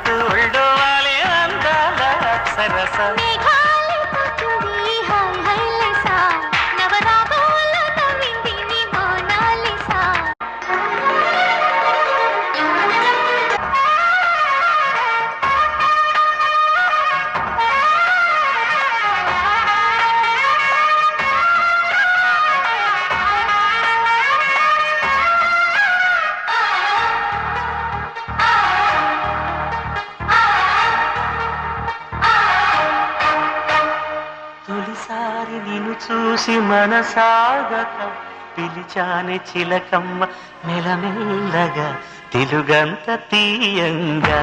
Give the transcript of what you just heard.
అంటూ ఒళ్ళో వాలే అందాల అక్షరస తొలిసారి నిన్ను చూసి మనసాగక పిలిచాని చిలకమ్మ మెలమెల్లగా తెలుగంత తీయంగా